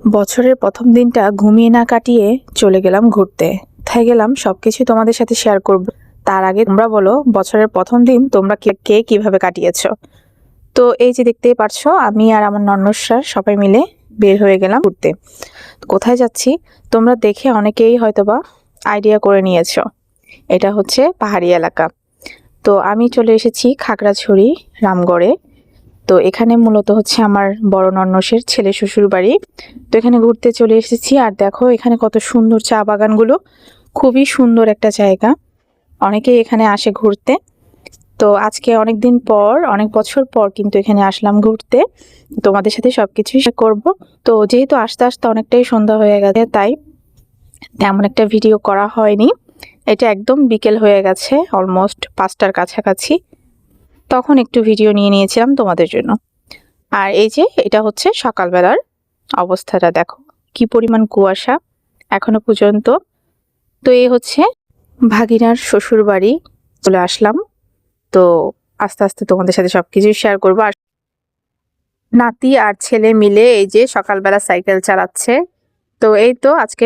বছরের প্রথম দিনটা ঘুমিয়ে না কাটিয়ে চলে গেলাম ঘুরতে। কোথায় গেলাম সবকিছু তোমাদের সাথে শেয়ার করব। তার আগে তোমরা বলো বছরের প্রথম দিন তোমরা কে কিভাবে কাটিয়েছো। তো এই যে দেখতেই পারছো, আমি আর আমার নন্নস্যার সবাই মিলে বের হয়ে গেলাম ঘুরতে। কোথায় যাচ্ছি তোমরা দেখে অনেকেই হয়তোবা আইডিয়া করে নিয়েছো, এটা হচ্ছে পাহাড়ি এলাকা। তো আমি চলে এসেছি খাগড়াছড়ি রামগড়ে। তো এখানে মূলত হচ্ছে আমার বড় নন্নসের ছেলে শ্বশুর বাড়ি। তো এখানে ঘুরতে চলে এসেছি, আর দেখো এখানে কত সুন্দর চা বাগানগুলো, খুবই সুন্দর একটা জায়গা। অনেকেই এখানে আসে ঘুরতে। তো আজকে অনেক দিন পর, অনেক বছর পর কিন্তু এখানে আসলাম ঘুরতে, তোমাদের সাথে সবকিছু শেয়ার করব। তো যেহেতু আস্তে আস্তে অনেকটাই সন্ধ্যা হয়ে গেছে, তাই তেমন একটা ভিডিও করা হয়নি। এটা একদম বিকেল হয়ে গেছে, অলমোস্ট 5টার কাছাকাছি। তখন একটু ভিডিও নিয়ে নিয়েছিলাম তোমাদের জন্য। আর এই যে এটা হচ্ছে সকালবেলার অবস্থাটা, দেখো কি পরিমাণ কুয়াশা এখনো পর্যন্ত। তো এই হচ্ছে ভাগিনার শ্বশুর বাড়ি, চলে আসলাম। তো আস্তে আস্তে তোমাদের সাথে সবকিছু শেয়ার করবো। আর নাতি আর ছেলে মিলে এই যে সকালবেলা সাইকেল চালাচ্ছে। তো এই তো আজকে